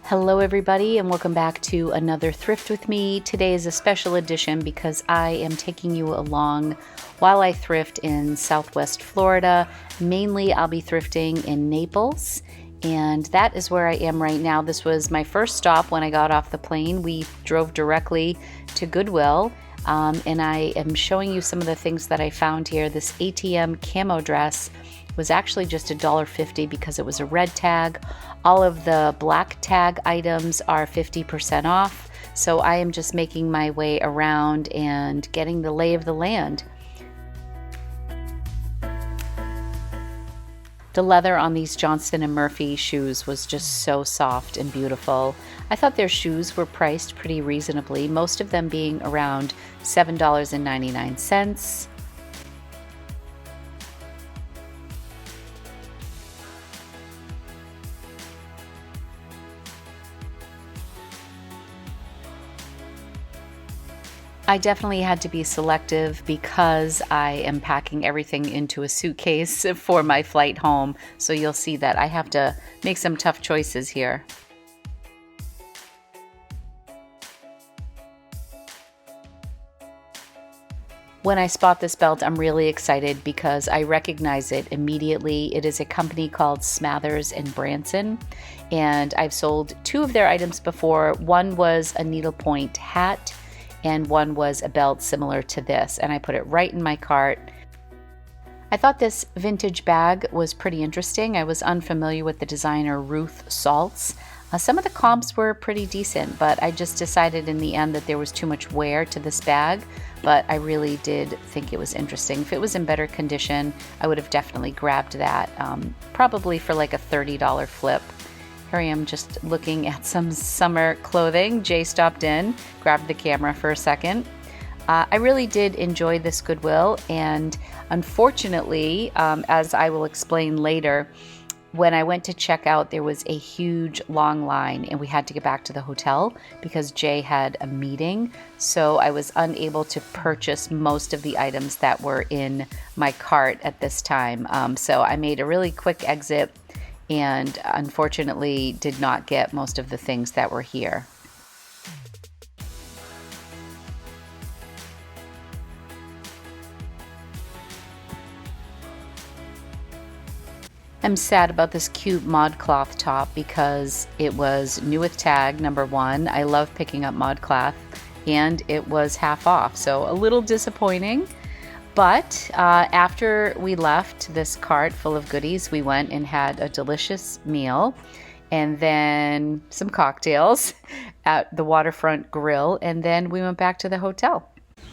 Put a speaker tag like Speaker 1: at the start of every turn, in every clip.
Speaker 1: Hello everybody and welcome back to another Thrift with me. Today is a special edition because I am taking you along while I thrift in Southwest Florida. Mainly I'll be thrifting in Naples, and that is where I am right now. This was my first stop when I got off the plane. We drove directly to Goodwill, and I am showing you some of the things that I found here. This ATM camo dress was actually just $1.50 because it was a red tag. All of the black tag items are 50% off. So I am just making my way around and getting the lay of the land. The leather on these Johnston & Murphy shoes was just so soft and beautiful. I thought their shoes were priced pretty reasonably, most of them being around $7.99. I definitely had to be selective because I am packing everything into a suitcase for my flight home. So you'll see that I have to make some tough choices here. When I spot this belt, I'm really excited because I recognize it immediately. It is a company called Smathers & Branson, and I've sold two of their items before. One was a needlepoint hat, and one was a belt similar to this, and I put it right in my cart. I thought this vintage bag was pretty interesting. I was unfamiliar with the designer Ruth Saltz. Some of the comps were pretty decent, but I just decided in the end that there was too much wear to this bag, but I really did think it was interesting. If it was in better condition, I would have definitely grabbed that, probably for like a $30 flip. Here I am just looking at some summer clothing. Jay stopped in, grabbed the camera for a second. I really did enjoy this Goodwill, and unfortunately, as I will explain later, when I went to check out, there was a huge long line and we had to get back to the hotel because Jay had a meeting. So I was unable to purchase most of the items that were in my cart at this time. So I made a really quick exit and unfortunately did not get most of the things that were here. I'm sad about this cute ModCloth top because it was new with tag, number one. I love picking up ModCloth, and it was half off, so a little disappointing. But after we left this cart full of goodies, we went and had a delicious meal and then some cocktails at the waterfront grill, and then we went back to the hotel.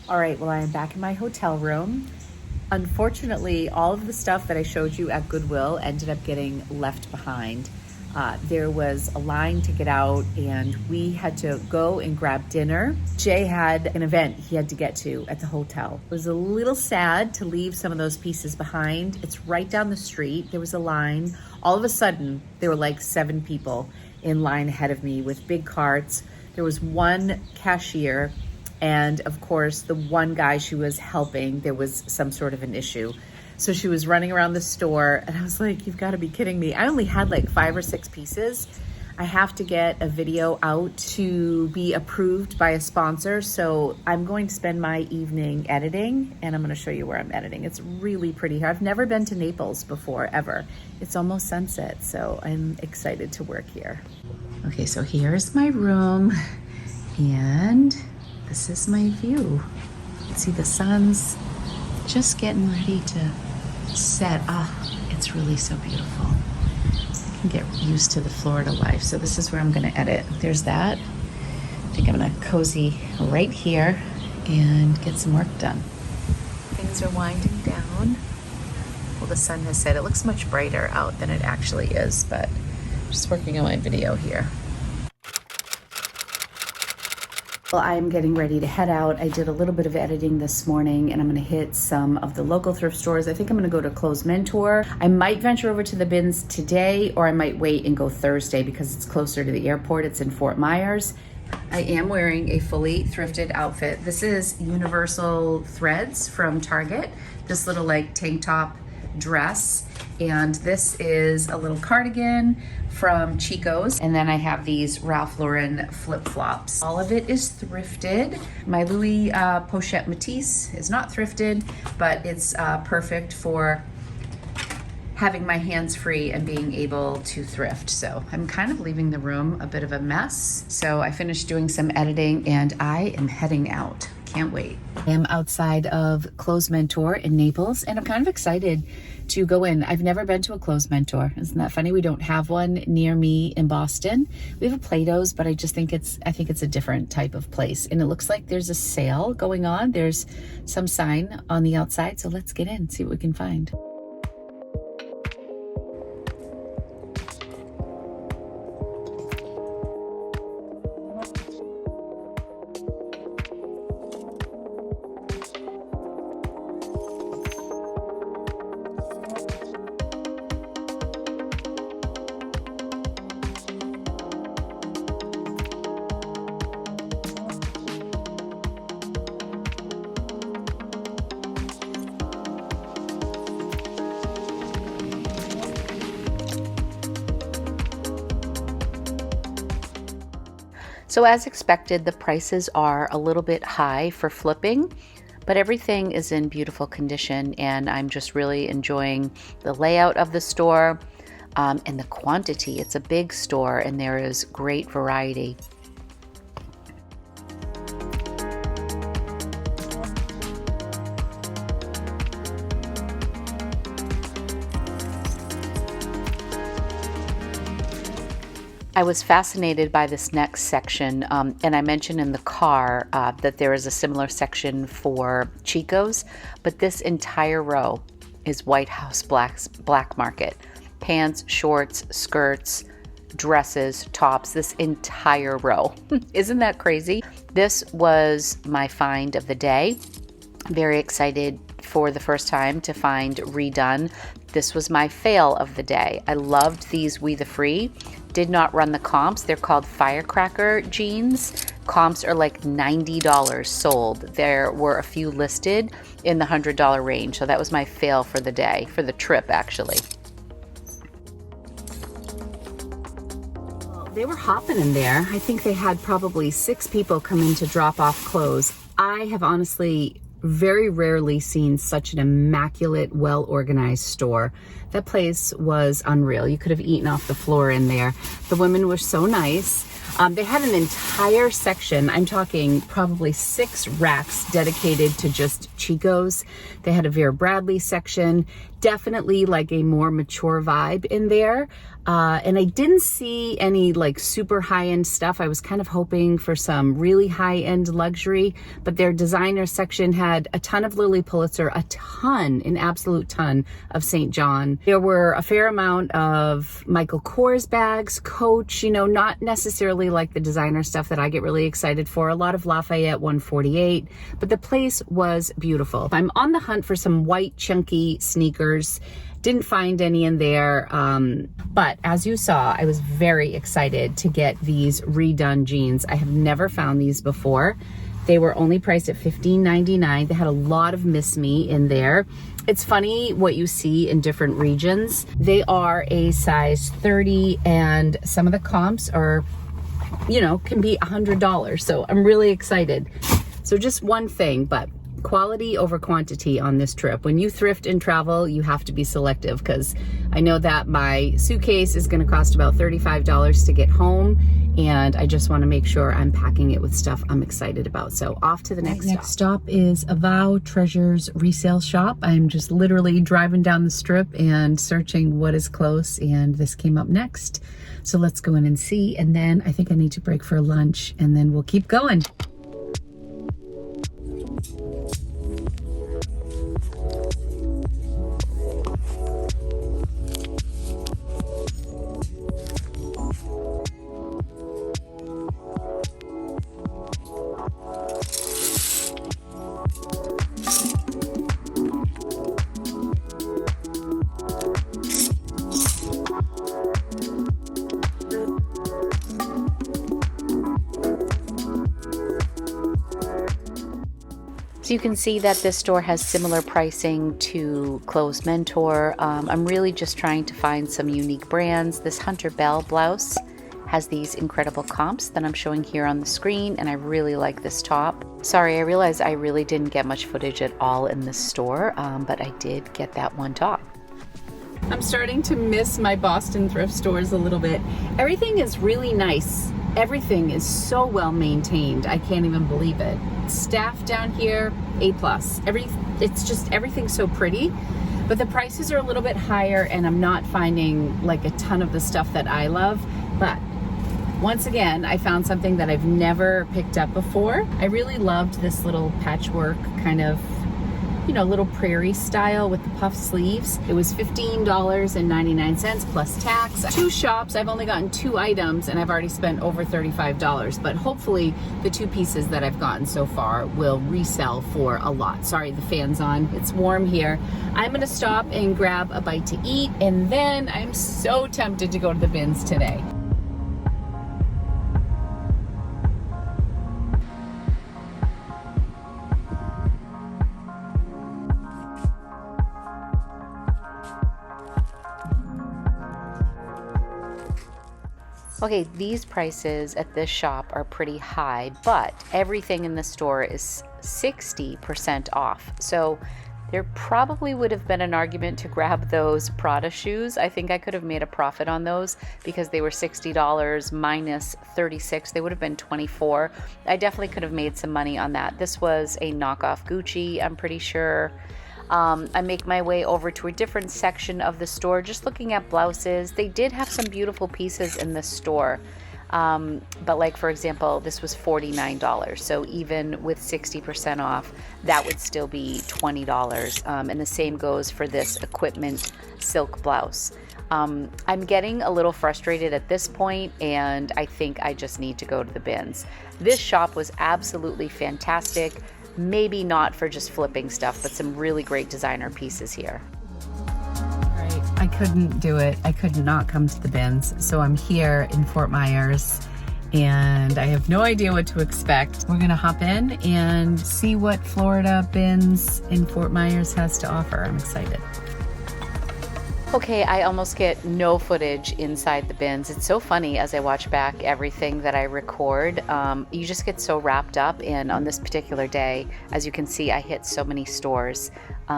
Speaker 1: All right, well, I am back in my hotel room. Unfortunately, all of the stuff that I showed you at Goodwill ended up getting left behind. There was a line to get out and we had to go and grab dinner. Jay had an event he had to get to at the hotel. It was a little sad to leave some of those pieces behind. It's right down the street. There was a line. All of a sudden, there were like 7 people in line ahead of me with big carts. There was one cashier, and of course, the one guy she was helping, there was some sort of an issue. So she was running around the store and I was like, you've got to be kidding me. I only had like 5 or 6 pieces. I have to get a video out to be approved by a sponsor. So I'm going to spend my evening editing, and I'm going to show you where I'm editing. It's really pretty here. I've never been to Naples before, ever. It's almost sunset, so I'm excited to work here. Okay, so here's my room and this is my view. You can see the sun's just getting ready to set. It's really so beautiful. I can get used to the Florida life. So this is where I'm gonna edit. There's that. I think I'm gonna cozy right here and get some work done. Things are winding down. Well, the sun has set. It looks much brighter out than it actually is, but I'm just working on my video here. Well, I'm getting ready to head out. I did a little bit of editing this morning and I'm gonna hit some of the local thrift stores. I think I'm gonna go to Clothes Mentor. I might venture over to the BINS today, or I might wait and go Thursday because it's closer to the airport. It's in Fort Myers. I am wearing a fully thrifted outfit. This is Universal Threads from Target. This little like tank top dress. And this is a little cardigan from Chico's. And then I have these Ralph Lauren flip-flops. All of it is thrifted. My Louis Pochette Matisse is not thrifted, but it's perfect for having my hands free and being able to thrift. So I'm kind of leaving the room a bit of a mess. So I finished doing some editing and I am heading out. Can't wait. I am outside of Clothes Mentor in Naples and I'm kind of excited to go in. I've never been to a Clothes Mentor. Isn't that funny? We don't have one near me in Boston. We have a Plato's, but I think it's a different type of place. And it looks like there's a sale going on. There's some sign on the outside. So let's get in, see what we can find. So as expected, the prices are a little bit high for flipping, but everything is in beautiful condition and I'm just really enjoying the layout of the store and the quantity. It's a big store and there is great variety. I was fascinated by this next section, and I mentioned in the car that there is a similar section for Chico's, but this entire row is White House Black Market. Pants, shorts, skirts, dresses, tops, this entire row. Isn't that crazy? This was my find of the day. Very excited for the first time to find redone. This was my fail of the day. I loved these We The Free. Did not run the comps. They're called Firecracker jeans. Comps are like $90 sold. There were a few listed in the $100 range. So that was my fail for the day, for the trip actually. Well, they were hopping in there. I think they had probably 6 people come in to drop off clothes. I have honestly very rarely seen such an immaculate, well-organized store. That place was unreal. You could have eaten off the floor in there. The women were so nice. They had an entire section, I'm talking probably 6 racks dedicated to just Chico's. They had a Vera Bradley section, definitely like a more mature vibe in there. And I didn't see any like super high-end stuff. I was kind of hoping for some really high-end luxury, but their designer section had a ton of Lilly Pulitzer, an absolute ton of St. John. There were a fair amount of Michael Kors bags, Coach, you know, not necessarily like the designer stuff that I get really excited for. A lot of Lafayette 148, but the place was beautiful. I'm on the hunt for some white chunky sneakers. Didn't find any in there, but as you saw, I was very excited to get these redone jeans. I have never found these before. They were only priced at $15.99. They had a lot of Miss Me in there. It's funny what you see in different regions. They are a size 30 and some of the comps are, you know, can be $100. So I'm really excited. So just one thing, but quality over quantity on this trip. When you thrift and travel, you have to be selective because I know that my suitcase is going to cost about $35 to get home, and I just want to make sure I'm packing it with stuff I'm excited about. So off to the next stop. Next stop is Avow Treasures resale shop. I'm just literally driving down the strip and searching what is close, and this came up next. So let's go in and see, and then I think I need to break for lunch, and then we'll keep going. So you can see that this store has similar pricing to Clothes Mentor. I'm really just trying to find some unique brands. This Hunter Bell blouse has these incredible comps that I'm showing here on the screen, and I really like this top. Sorry, I realize I really didn't get much footage at all in this store, but I did get that one top. I'm starting to miss my Boston thrift stores a little bit. Everything is really nice. Everything is so well maintained. I can't even believe it. Staff down here, A+. It's just everything's so pretty, but the prices are a little bit higher, and I'm not finding like a ton of the stuff that I love. But once again, I found something that I've never picked up before. I really loved this little patchwork kind of, you know, little prairie style with the puff sleeves. It was $15.99 plus tax. 2 shops, I've only gotten 2 items, and I've already spent over $35, but hopefully the 2 pieces that I've gotten so far will resell for a lot. Sorry, the fan's on. It's warm here. I'm gonna stop and grab a bite to eat, and then I'm so tempted to go to the bins today. Okay, these prices at this shop are pretty high, but everything in the store is 60% off. So there probably would have been an argument to grab those Prada shoes. I think I could have made a profit on those because they were $60 minus 36. They would have been 24. I definitely could have made some money on that. This was a knockoff Gucci, I'm pretty sure. I make my way over to a different section of the store, just looking at blouses. They did have some beautiful pieces in this store, but like, for example, this was $49. So even with 60% off, that would still be $20. And the same goes for this equipment silk blouse. I'm getting a little frustrated at this point, and I think I just need to go to the bins. This shop was absolutely fantastic. Maybe not for just flipping stuff, but some really great designer pieces here. Right, I couldn't do it. I could not come to the bins. So I'm here in Fort Myers, and I have no idea what to expect. We're gonna hop in and see what Florida Bins in Fort Myers has to offer. I'm excited. Okay, I almost get no footage inside the bins. It's so funny as I watch back everything that I record. You just get so wrapped up, and on this particular day, as you can see, I hit so many stores.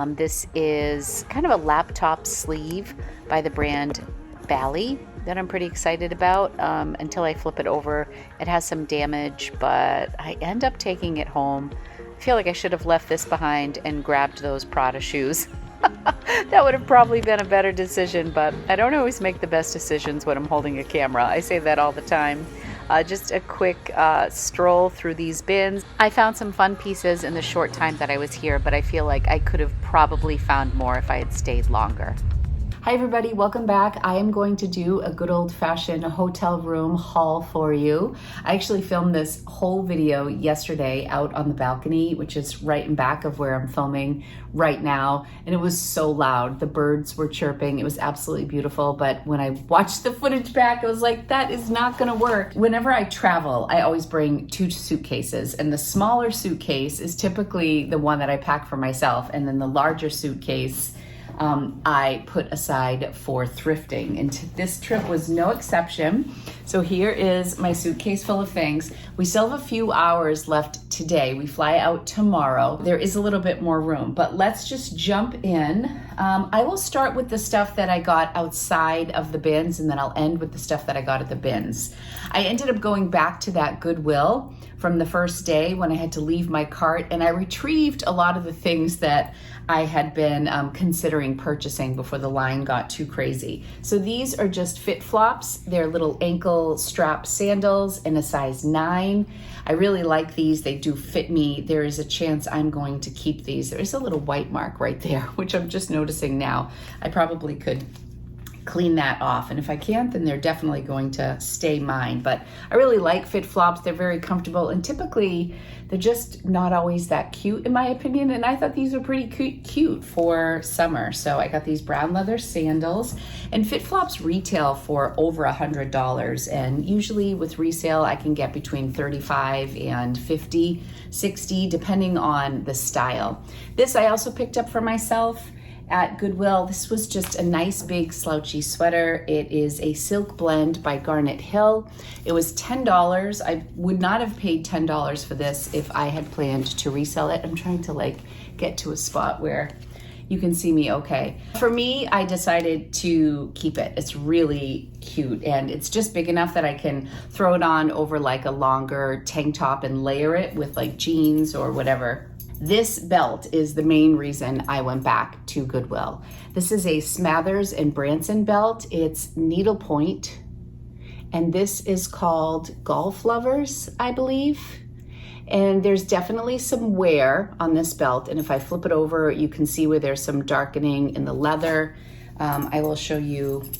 Speaker 1: This is kind of a laptop sleeve by the brand Bally that I'm pretty excited about until I flip it over. It has some damage, but I end up taking it home. I feel like I should have left this behind and grabbed those Prada shoes. That would have probably been a better decision, but I don't always make the best decisions when I'm holding a camera. I say that all the time. Just a quick stroll through these bins. I found some fun pieces in the short time that I was here, but I feel like I could have probably found more if I had stayed longer. Hi everybody, welcome back. I am going to do a good old-fashioned hotel room haul for you. I actually filmed this whole video yesterday out on the balcony, which is right in back of where I'm filming right now, and it was so loud. The birds were chirping. It was absolutely beautiful, but when I watched the footage back, I was like, that is not gonna work. Whenever I travel, I always bring 2 suitcases, and the smaller suitcase is typically the one that I pack for myself, and then the larger suitcase I put aside for thrifting, and this trip was no exception. So here is my suitcase full of things. We still have a few hours left today. We fly out tomorrow. There is a little bit more room, but let's just jump in. I will start with the stuff that I got outside of the bins, and then I'll end with the stuff that I got at the bins. I ended up going back to that Goodwill from the first day when I had to leave my cart, and I retrieved a lot of the things that I had been considering purchasing before the line got too crazy. So these are just fit flops. They're little ankle strap sandals in a size 9. I really like these. They do fit me. There is a chance I'm going to keep these. There is a little white mark right there, which I'm just noticing now. I probably could clean that off. And if I can't, then they're definitely going to stay mine. But I really like fit flops. They're very comfortable, and typically they're just not always that cute in my opinion. And I thought these were pretty cute for summer. So I got these brown leather sandals, and fit flops retail for over $100. And usually with resale, I can get between 35 and 50, 60, depending on the style. This I also picked up for myself at Goodwill. This was just a nice big slouchy sweater. It is a silk blend by Garnet Hill. It was $10. I would not have paid $10 for this if I had planned to resell it. I'm trying to get to a spot where you can see me okay. For me, I decided to keep it. It's really cute, and it's just big enough that I can throw it on over a longer tank top and layer it with jeans or whatever. This belt is the main reason I went back to Goodwill. This is a Smathers and Branson belt. It's needlepoint, and this is called Golf Lovers, I believe. And there's definitely some wear on this belt, and if I flip it over, you can see where there's some darkening in the leather. I will show you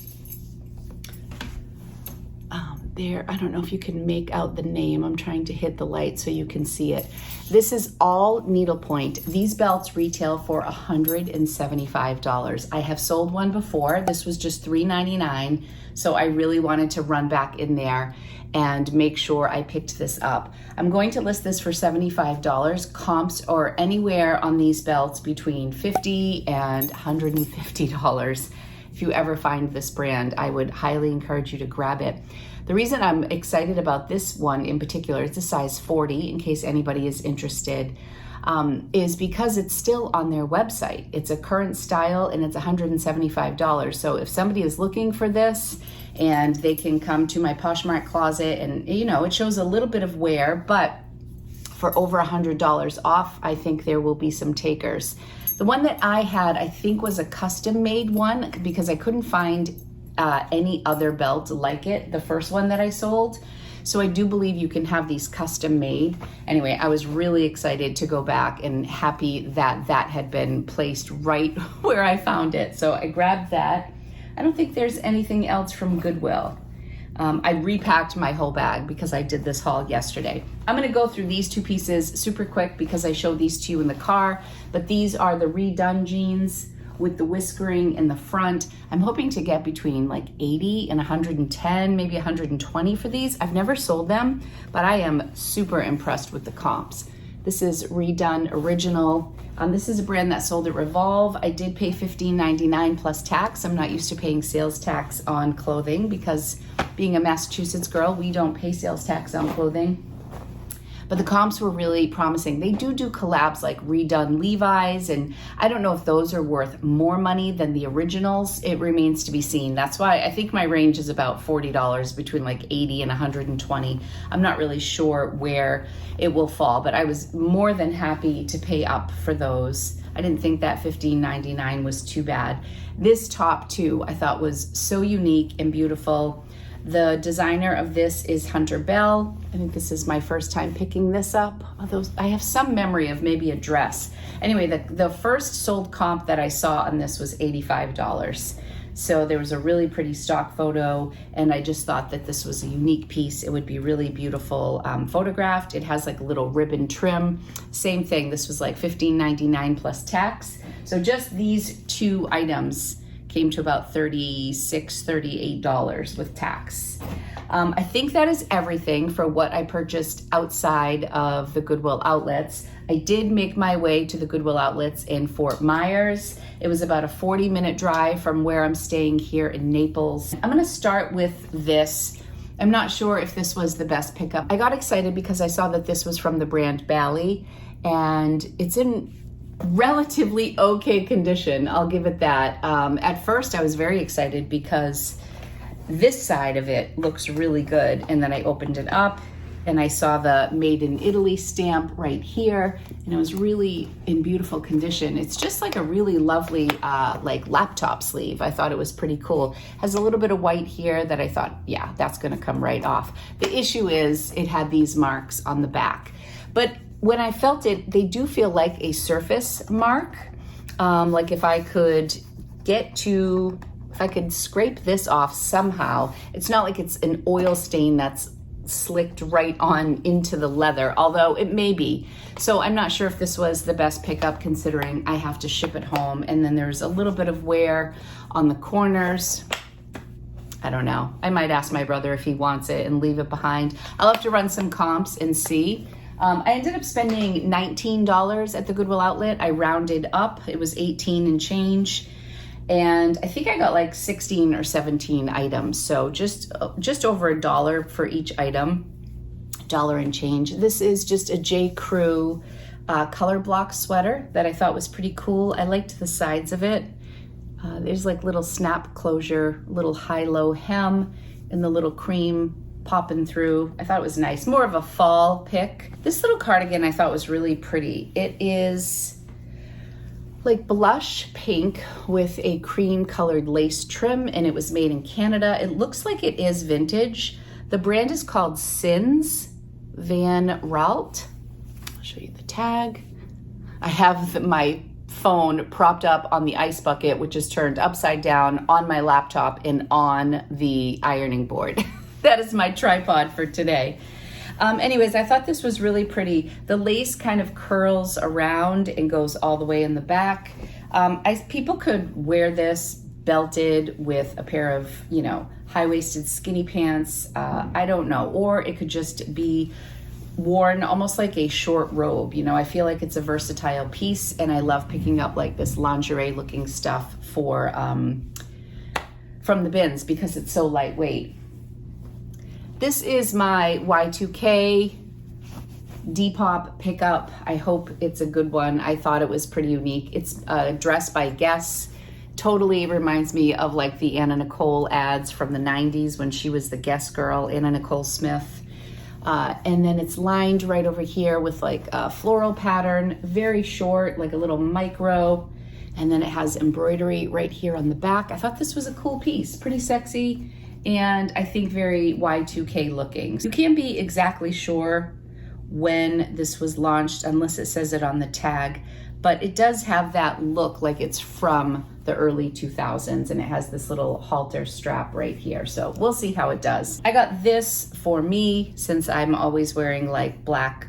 Speaker 1: there. I don't know if you can make out the name. I'm trying to hit the light so you can see it. This is all needlepoint. These belts retail for $175. I have sold one before. This was just $3.99. So I really wanted to run back in there and make sure I picked this up. I'm going to list this for $75. Comps are anywhere on these belts between $50 and $150. If you ever find this brand, I would highly encourage you to grab it. The reason I'm excited about this one in particular, it's a size 40 in case anybody is interested, is because it's still on their website. It's a current style and it's $175. So if somebody is looking for this, and they can come to my Poshmark closet, and it shows a little bit of wear, but for over $100 off, I think there will be some takers. The one that I had, I think, was a custom made one because I couldn't find any other belt like it, the first one that I sold. So I do believe you can have these custom made. Anyway, I was really excited to go back and happy that that had been placed right where I found it. So I grabbed that. I don't think there's anything else from Goodwill. I repacked my whole bag because I did this haul yesterday. I'm gonna go through these two pieces super quick because I showed these to you in the car, but these are the redone jeans with the whiskering in the front. I'm hoping to get between 80 and 110, maybe 120 for these. I've never sold them, but I am super impressed with the comps. This is redone original. This is a brand that sold at Revolve. I did pay $15.99 plus tax. I'm not used to paying sales tax on clothing because being a Massachusetts girl, we don't pay sales tax on clothing. But the comps were really promising. They do collabs like redone Levi's, and I don't know if those are worth more money than the originals. It remains to be seen. That's why I think my range is about $40, between 80 and 120. I'm not really sure where it will fall, but I was more than happy to pay up for those. I didn't think that $15.99 was too bad. This top too, I thought was so unique and beautiful. The designer of this is Hunter Bell. I think this is my first time picking this up. Although I have some memory of maybe a dress. Anyway, the first sold comp that I saw on this was $85. So there was a really pretty stock photo, and I just thought that this was a unique piece. It would be really beautiful photographed. It has a little ribbon trim. Same thing, this was $15.99 plus tax. So just these two items came to about $36, $38 with tax. I think that is everything for what I purchased outside of the Goodwill Outlets. I did make my way to the Goodwill Outlets in Fort Myers. It was about a 40-minute drive from where I'm staying here in Naples. I'm gonna start with this. I'm not sure if this was the best pickup. I got excited because I saw that this was from the brand Bally, and it's in relatively okay condition, I'll give it that. At first I was very excited because this side of it looks really good, and then I opened it up and I saw the Made in Italy stamp right here, and it was really in beautiful condition. It's just a really lovely laptop sleeve. I thought it was pretty cool. Has a little bit of white here that I thought, yeah, that's gonna come right off. The issue is it had these marks on the back, but when I felt it, they do feel like a surface mark. If I could get to if I could scrape this off somehow. It's not like it's an oil stain that's slicked right on into the leather, although it may be. So I'm not sure if this was the best pickup considering I have to ship it home, and then there's a little bit of wear on the corners. I don't know. I might ask my brother if he wants it and leave it behind. I'll have to run some comps and see. I ended up spending $19 at the Goodwill Outlet. I rounded up. It was 18 and change. And I think I got like 16 or 17 items. So just over $1 for each item, $1 and change. This is just a J. Crew color block sweater that I thought was pretty cool. I liked the sides of it. There's like little snap closure, little high-low hem, and the little cream popping through. I thought it was nice. More of a fall pick. This little cardigan I thought was really pretty. It is like blush pink with a cream colored lace trim, and it was made in Canada. It looks like it is vintage. The brand is called Sins Van Ralt. I'll show you the tag. I have my phone propped up on the ice bucket, which is turned upside down on my laptop and on the ironing board. That is my tripod for today. Anyways, I thought this was really pretty. The lace kind of curls around and goes all the way in the back. People could wear this belted with a pair of, high-waisted skinny pants. I don't know. Or it could just be worn almost like a short robe. I feel like it's a versatile piece, and I love picking up like this lingerie-looking stuff for from the BINS because it's so lightweight. This is my Y2K Depop pickup. I hope it's a good one. I thought it was pretty unique. It's a dress by Guess. Totally reminds me of like the Anna Nicole ads from the 90s when she was the Guess girl, Anna Nicole Smith. And then it's lined right over here with like a floral pattern, very short, like a little micro. And then it has embroidery right here on the back. I thought this was a cool piece, pretty sexy. And I think very Y2K looking. You can't be exactly sure when this was launched unless it says it on the tag, but it does have that look like it's from the early 2000s, and it has this little halter strap right here. So we'll see how it does. I got this for me since I'm always wearing like black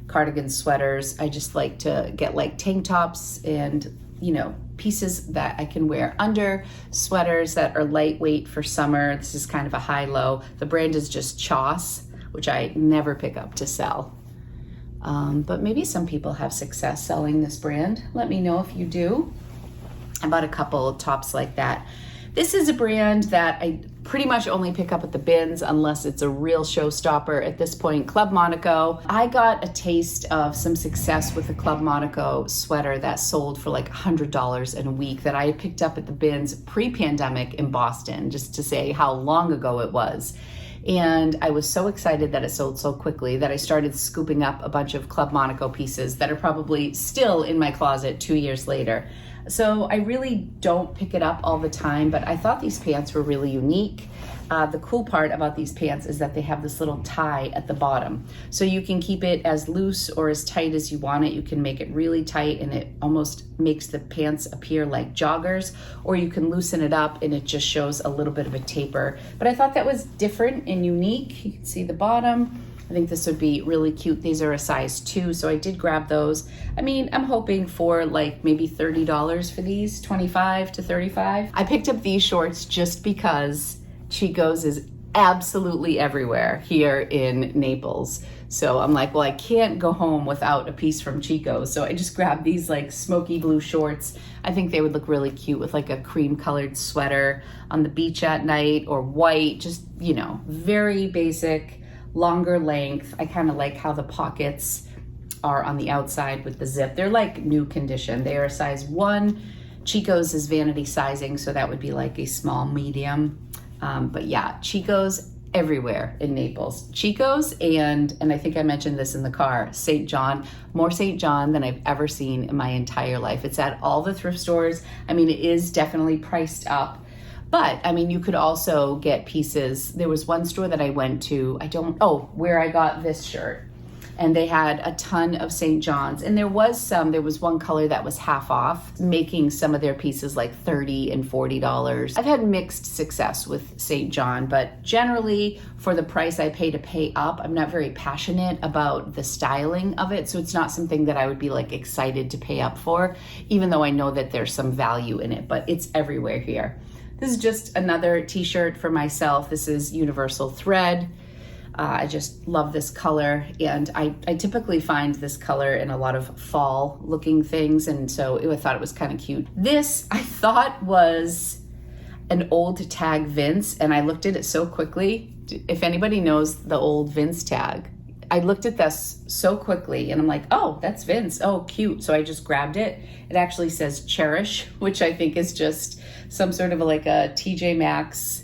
Speaker 1: cardigan sweaters. I just like to get like tank tops and pieces that I can wear under sweaters that are lightweight for summer. This is kind of a high-low. The brand is just Choss, which I never pick up to sell. But maybe some people have success selling this brand. Let me know if you do. I bought a couple of tops like that. This is a brand that I pretty much only pick up at the BINS unless it's a real showstopper at this point, Club Monaco. I got a taste of some success with a Club Monaco sweater that sold for like $100 in a week that I had picked up at the BINS pre-pandemic in Boston, just to say how long ago it was. And I was so excited that it sold so quickly that I started scooping up a bunch of Club Monaco pieces that are probably still in my closet 2 years later. So I really don't pick it up all the time, but I thought these pants were really unique. The cool part about these pants is that they have this little tie at the bottom. So you can keep it as loose or as tight as you want it. You can make it really tight and it almost makes the pants appear like joggers, or you can loosen it up and it just shows a little bit of a taper. But I thought that was different and unique. You can see the bottom. I think this would be really cute. These are a size 2, so I did grab those. I mean, I'm hoping for like maybe $30 for these, $25 to $35. I picked up these shorts just because Chico's is absolutely everywhere here in Naples. So I'm like, well, I can't go home without a piece from Chico's. So I just grabbed these like smoky blue shorts. I think they would look really cute with like a cream colored sweater on the beach at night, or white, just, very basic. Longer length. I kind of like how the pockets are on the outside with the zip. They're like new condition. They are a size 1. Chico's is vanity sizing, so that would be like a small medium. But yeah, Chico's everywhere in Naples. Chico's and I think I mentioned this in the car, St. John. More St. John than I've ever seen in my entire life. It's at all the thrift stores. I mean, it is definitely priced up. But, I mean, you could also get pieces. There was one store that I went to, where I got this shirt. and they had a ton of St. John's, and there was one color that was half off, making some of their pieces like $30 and $40. I've had mixed success with St. John, but generally for the price I pay to pay up, I'm not very passionate about the styling of it, so it's not something that I would be like excited to pay up for, even though I know that there's some value in it, but it's everywhere here. This is just another t-shirt for myself. This is Universal Thread. I just love this color, and I typically find this color in a lot of fall looking things, and so I thought it was kind of cute. This I thought was an old tag Vince, and I looked at it so quickly. If anybody knows the old Vince tag, I looked at this so quickly and I'm like, oh, that's Vince. Oh, cute. So I just grabbed it. It actually says Cherish, which I think is just some sort of like a TJ Maxx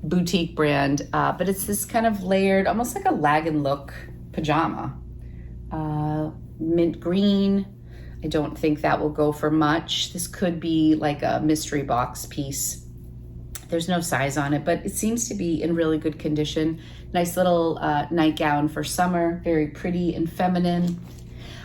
Speaker 1: boutique brand, but it's this kind of layered, almost like a lag and look pajama. Mint green. I don't think that will go for much. This could be like a mystery box piece. There's no size on it, but it seems to be in really good condition. Nice little nightgown for summer, very pretty and feminine.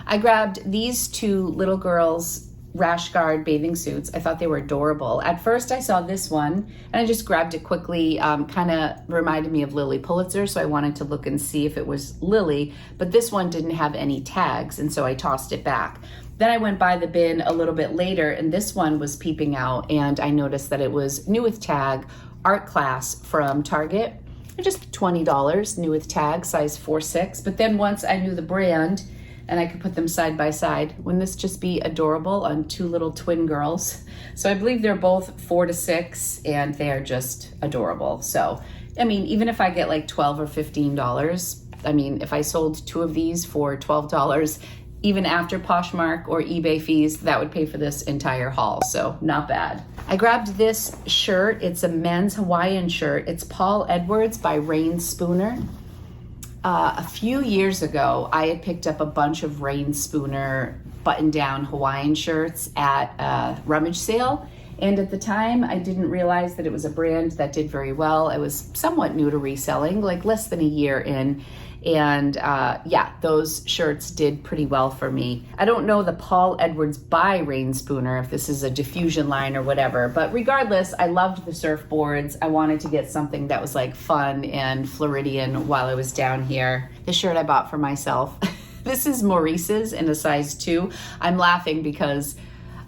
Speaker 1: I grabbed these two little girls' rash guard bathing suits. I thought they were adorable. At first I saw this one and I just grabbed it quickly. Kind of reminded me of Lily Pulitzer, so I wanted to look and see if it was Lily, but this one didn't have any tags, and so I tossed it back. Then I went by the bin a little bit later and this one was peeping out, and I noticed that it was new with tag, art class from Target. Just $20, new with tag, size 4-6. But then once I knew the brand and I could put them side by side, wouldn't this just be adorable on two little twin girls? So I believe they're both 4 to 6 and they are just adorable. So, I mean, even if I get like $12 or $15, I mean, if I sold two of these for $12, even after Poshmark or eBay fees, that would pay for this entire haul, so not bad. I grabbed this shirt. It's a men's Hawaiian shirt. It's Paul Edwards by Rain Spooner. A few years ago, I had picked up a bunch of Rain Spooner button-down Hawaiian shirts at a rummage sale, and at the time, I didn't realize that it was a brand that did very well. I was somewhat new to reselling, like less than a year in, and yeah, those shirts did pretty well for me. I don't know the Paul Edwards by Rain Spooner, if this is a diffusion line or whatever, but regardless, I loved the surfboards. I wanted to get something that was like fun and Floridian while I was down here. The shirt I bought for myself. This is Maurice's in a size 2. I'm laughing because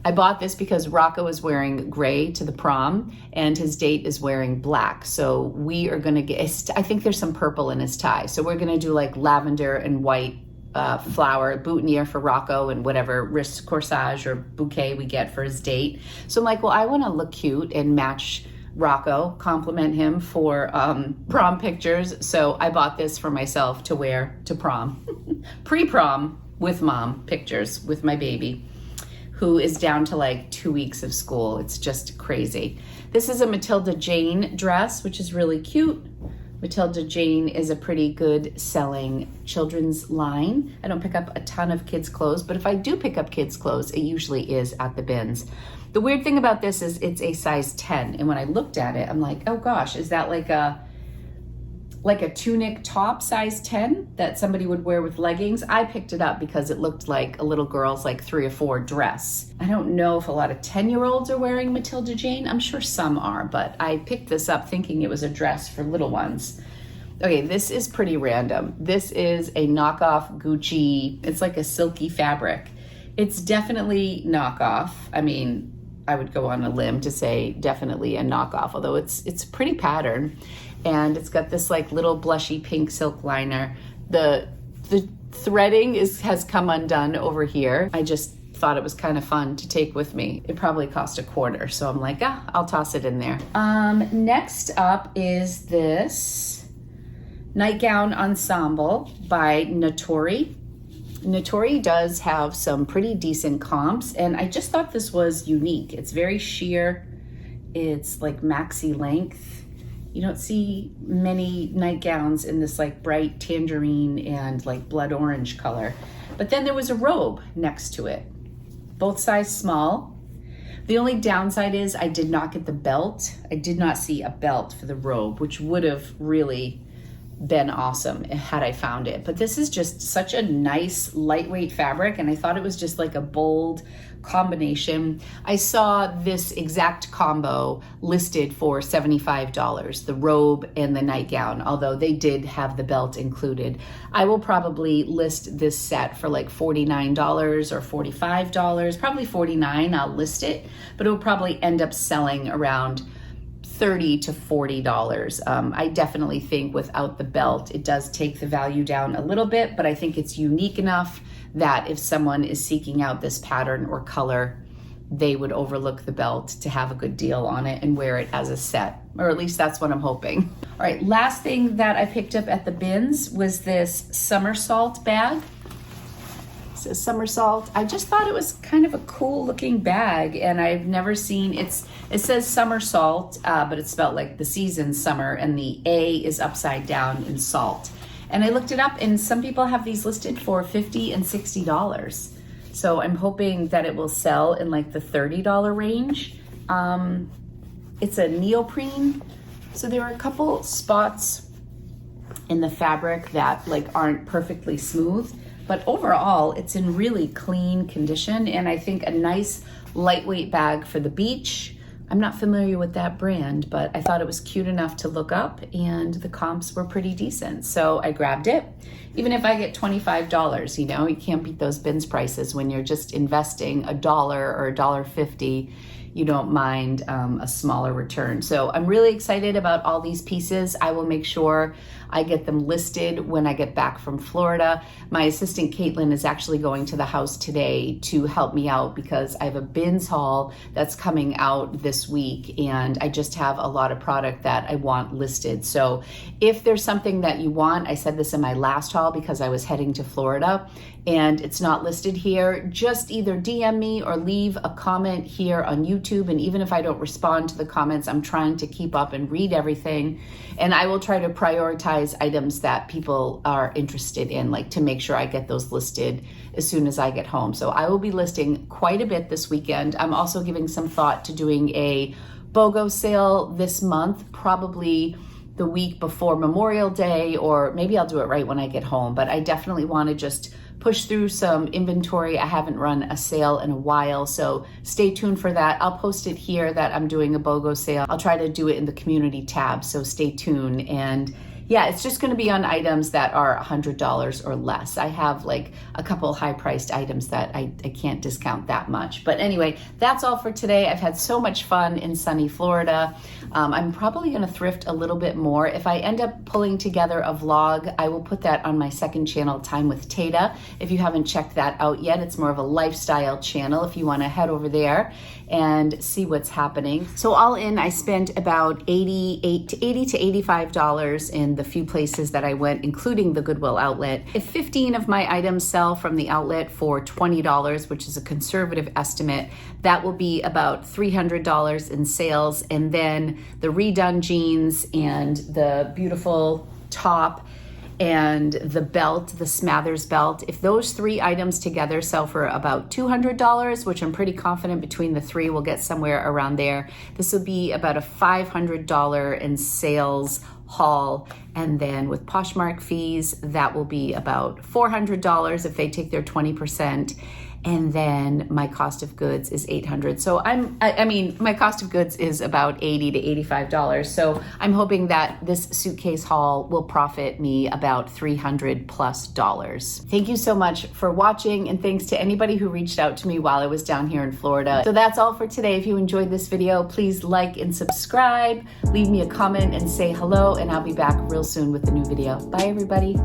Speaker 1: I bought this because Rocco is wearing gray to the prom and his date is wearing black. So we are gonna get, I think there's some purple in his tie. So we're gonna do like lavender and white flower boutonniere for Rocco and whatever wrist corsage or bouquet we get for his date. So I'm like, well, I wanna look cute and match Rocco, compliment him for prom pictures. So I bought this for myself to wear to prom. Pre-prom with mom pictures with my baby, who is down to like 2 weeks of school. It's just crazy. This is a Matilda Jane dress, which is really cute. Matilda Jane is a pretty good selling children's line. I don't pick up a ton of kids' clothes, but if I do pick up kids' clothes, it usually is at the bins. The weird thing about this is it's a size 10. And when I looked at it, I'm like, oh gosh, is that like a tunic top size 10 that somebody would wear with leggings? I picked it up because it looked like a little girl's like 3 or 4 dress. I don't know if a lot of 10-year-olds are wearing Matilda Jane. I'm sure some are, but I picked this up thinking it was a dress for little ones. Okay, this is pretty random. This is a knockoff Gucci. It's like a silky fabric. It's definitely knockoff. I mean, I would go on a limb to say definitely a knockoff, although it's a pretty pattern. And it's got this like little blushy pink silk liner. The threading has come undone over here. I just thought it was kind of fun to take with me. It probably cost $0.25, so I'm like, I'll toss it in there. Next up is this nightgown ensemble by Natori. Natori does have some pretty decent comps, and I just thought this was unique. It's very sheer. It's like maxi length. You don't see many nightgowns in this like bright tangerine and like blood orange color. But then there was a robe next to it, both size small. The only downside is I did not get the belt. I did not see a belt for the robe, which would have really been awesome had I found it. But this is just such a nice lightweight fabric, and I thought it was just like a bold combination. I saw this exact combo listed for $75, the robe and the nightgown, although they did have the belt included. I will probably list this set for like $49 or $45, probably $49. I'll list it, but it will probably end up selling around $30 to $40. I definitely think without the belt, it does take the value down a little bit, but I think it's unique enough that if someone is seeking out this pattern or color, they would overlook the belt to have a good deal on it and wear it as a set, or at least that's what I'm hoping. All right, last thing that I picked up at the bins was this somersault bag. It says somersault. I just thought it was kind of a cool looking bag, and I've never seen, it says somersault, but it's spelled like the season summer, and the A is upside down in salt. And I looked it up, and some people have these listed for $50 and $60. So I'm hoping that it will sell in like the $30 range. It's a neoprene. So there are a couple spots in the fabric that like aren't perfectly smooth, but overall it's in really clean condition, and I think a nice lightweight bag for the beach. I'm not familiar with that brand, but I thought it was cute enough to look up, and the comps were pretty decent. So I grabbed it. Even if I get $25, you know, you can't beat those BINS prices when you're just investing $1 or $1.50. You don't mind a smaller return. So I'm really excited about all these pieces. I will make sure I get them listed when I get back from Florida. My assistant Caitlin is actually going to the house today to help me out because I have a BINS haul that's coming out this week, and I just have a lot of product that I want listed. So if there's something that you want, I said this in my last haul because I was heading to Florida and it's not listed here, just either DM me or leave a comment here on YouTube. And even if I don't respond to the comments, I'm trying to keep up and read everything. And I will try to prioritize items that people are interested in, like to make sure I get those listed as soon as I get home. So I will be listing quite a bit this weekend. I'm also giving some thought to doing a BOGO sale this month, probably the week before Memorial Day, or maybe I'll do it right when I get home. But I definitely want to just push through some inventory. I haven't run a sale in a while, so stay tuned for that. I'll post it here that I'm doing a BOGO sale. I'll try to do it in the community tab, so stay tuned. And yeah, it's just going to be on items that are $100 or less. I have like a couple high-priced items that I can't discount that much. But anyway, that's all for today. I've had so much fun in sunny Florida. I'm probably going to thrift a little bit more. If I end up pulling together a vlog, I will put that on my second channel, Time with Tata. If you haven't checked that out yet, it's more of a lifestyle channel if you want to head over there and see what's happening. So all in, I spent about $80 to $85 in the few places that I went, including the Goodwill Outlet. If 15 of my items sell from the outlet for $20, which is a conservative estimate, that will be about $300 in sales. And then the redone jeans and the beautiful top and the belt, the Smathers belt, if those three items together sell for about $200, which I'm pretty confident between the three we'll get somewhere around there, this will be about a $500 in sales haul. And then with Poshmark fees, that will be about $400 if they take their 20%. And then my cost of goods is $800. So I mean, my cost of goods is about $80 to $85. So I'm hoping that this suitcase haul will profit me about $300+. Thank you so much for watching, and thanks to anybody who reached out to me while I was down here in Florida. So that's all for today. If you enjoyed this video, please like and subscribe, leave me a comment and say hello, and I'll be back real soon with a new video. Bye everybody.